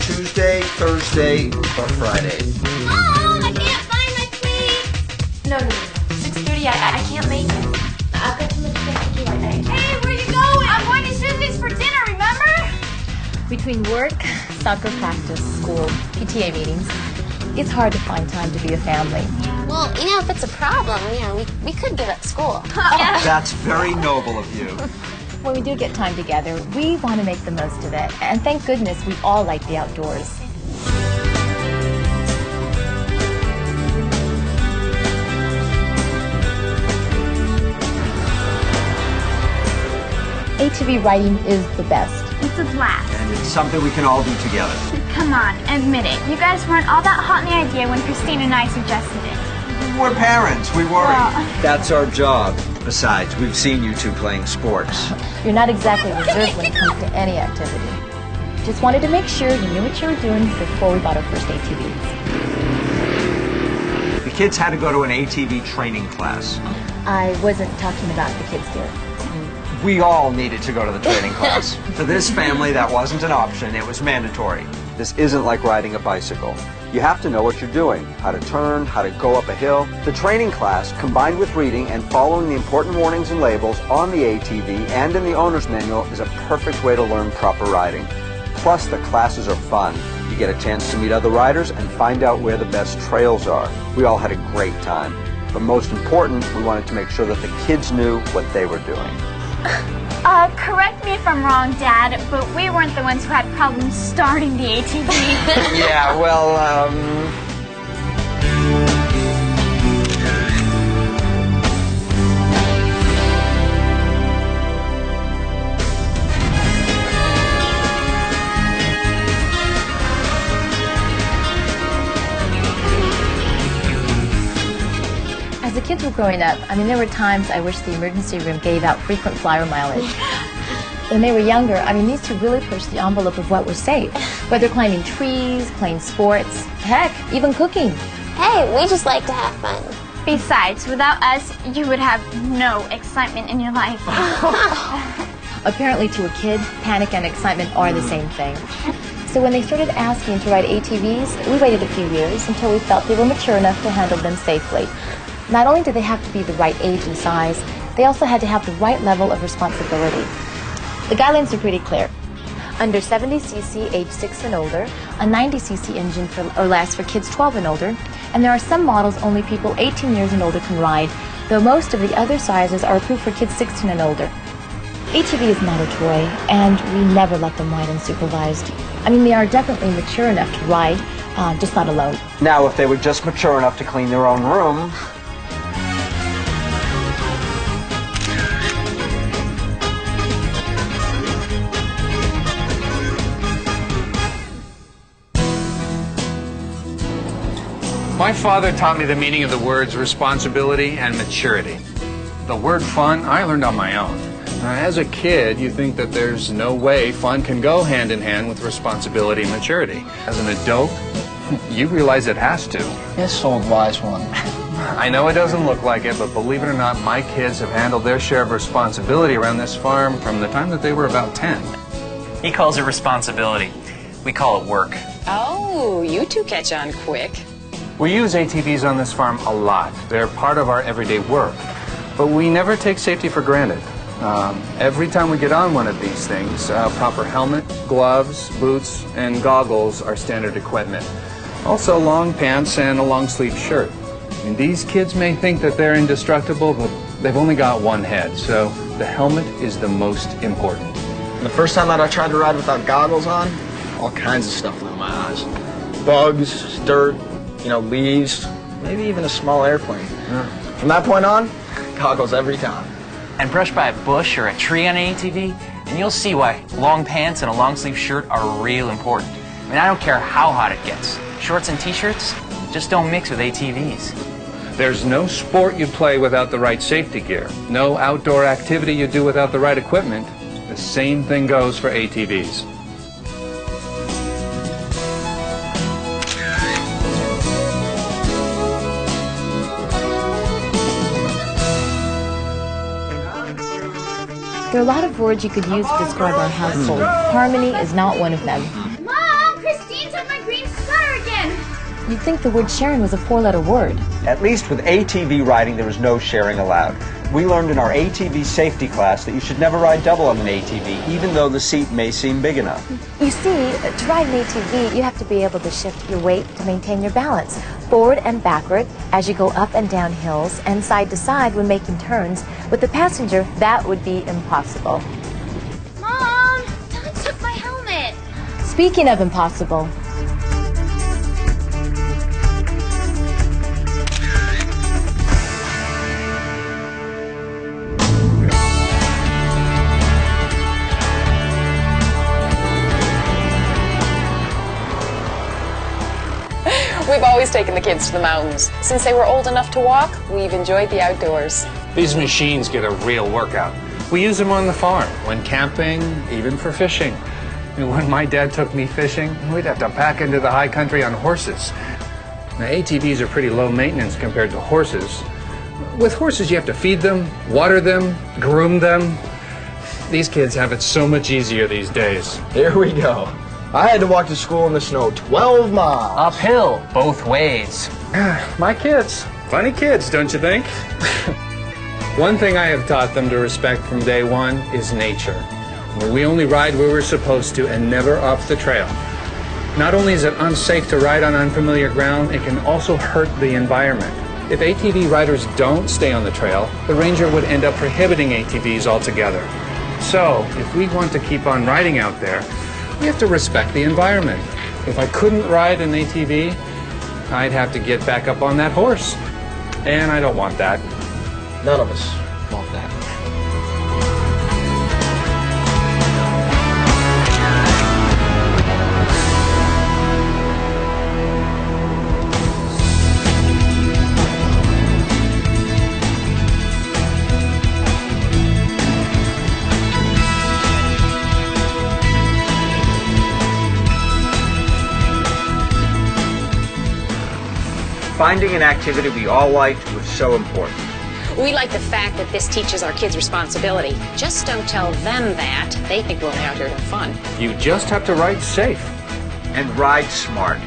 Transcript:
Tuesday, Thursday, or Friday. Mom, I can't find my plate. No. 6:30, I can't make it. I've got too much stuff to do right now. Hey, where you going? I'm going to Susie's for dinner, remember? Between work, soccer practice, school, PTA meetings, it's hard to find time to be a family. Well, if it's a problem, we could give up school. That's very noble of you. When we do get time together, we want to make the most of it. And thank goodness we all like the outdoors. ATV riding is the best. It's a blast. And it's something we can all do together. Come on, admit it. You guys weren't all that hot in the idea when Christine and I suggested it. We're parents. We worry. Well. That's our job. Besides, we've seen you two playing sports. You're not exactly reserved when it comes to any activity. Just wanted to make sure you knew what you were doing before we bought our first ATVs. The kids had to go to an ATV training class. I wasn't talking about the kids here. We all needed to go to the training class. For this family, that wasn't an option. It was mandatory. This isn't like riding a bicycle. You have to know what you're doing, how to turn, how to go up a hill. The training class, combined with reading and following the important warnings and labels on the ATV and in the owner's manual, is a perfect way to learn proper riding. Plus, the classes are fun. You get a chance to meet other riders and find out where the best trails are. We all had a great time. But most important, we wanted to make sure that the kids knew what they were doing. Correct me if I'm wrong, Dad, but we weren't the ones who had problems starting the ATV. Yeah, well, As the kids were growing up, there were times I wish the emergency room gave out frequent flyer mileage. When they were younger, these two really pushed the envelope of what was safe. Whether climbing trees, playing sports, heck, even cooking. Hey, we just like to have fun. Besides, without us, you would have no excitement in your life. Apparently to a kid, panic and excitement are the same thing. So when they started asking to ride ATVs, we waited a few years until we felt they were mature enough to handle them safely. Not only did they have to be the right age and size, they also had to have the right level of responsibility. The guidelines are pretty clear. Under 70cc, age 6 and older, a 90cc engine or less for kids 12 and older, and there are some models only people 18 years and older can ride, though most of the other sizes are approved for kids 16 and older. ATV is not a toy, and we never let them ride unsupervised. They are definitely mature enough to ride, just not alone. now if they were just mature enough to clean their own room, My father taught me the meaning of the words responsibility and maturity. The word fun, I learned on my own. As a kid, you think that there's no way fun can go hand in hand with responsibility and maturity. As an adult, you realize it has to. Yes, old wise one. I know it doesn't look like it, but believe it or not, my kids have handled their share of responsibility around this farm from the time that they were about 10. He calls it responsibility. We call it work. Oh, you two catch on quick. We use ATVs on this farm a lot. They're part of our everyday work. But we never take safety for granted. Every time we get on one of these things, proper helmet, gloves, boots, and goggles are standard equipment. Also long pants and a long sleeve shirt. These kids may think that they're indestructible, but they've only got one head, so the helmet is the most important. The first time that I tried to ride without goggles on, all kinds of stuff flew in my eyes. Bugs, dirt, leaves, maybe even a small airplane. Yeah. From that point on, goggles every time. And brush by a bush or a tree on an ATV, and you'll see why long pants and a long sleeve shirt are real important. I don't care how hot it gets. Shorts and t-shirts just don't mix with ATVs. There's no sport you play without the right safety gear. No outdoor activity you do without the right equipment. The same thing goes for ATVs. There are a lot of words you could use to describe our household. Harmony is not one of them. Mom, Christine took my green sweater again! You'd think the word sharing was a four-letter word. At least with ATV riding, there was no sharing allowed. We learned in our ATV safety class that you should never ride double on an ATV, even though the seat may seem big enough. You see, to ride an ATV, you have to be able to shift your weight to maintain your balance, forward and backward as you go up and down hills, and side to side when making turns. With the passenger, that would be impossible. Mom, Dad took my helmet. Speaking of impossible, We've always taken the kids to the mountains. Since they were old enough to walk, we've enjoyed the outdoors. These machines get a real workout. We use them on the farm, when camping, even for fishing. And when my dad took me fishing, we'd have to pack into the high country on horses. Now, ATVs are pretty low maintenance compared to horses. With horses, you have to feed them, water them, groom them. These kids have it so much easier these days. Here we go. I had to walk to school in the snow 12 miles. Uphill, both ways. My kids. Funny kids, don't you think? One thing I have taught them to respect from day one is nature. We only ride where we're supposed to and never off the trail. Not only is it unsafe to ride on unfamiliar ground, it can also hurt the environment. If ATV riders don't stay on the trail, the ranger would end up prohibiting ATVs altogether. So, if we want to keep on riding out there, we have to respect the environment. If I couldn't ride an ATV, I'd have to get back up on that horse. And I don't want that. None of us want that. Finding an activity we all liked was so important. We like the fact that this teaches our kids responsibility. Just don't tell them that. They think we're out here to have fun. You just have to ride safe. And ride smart.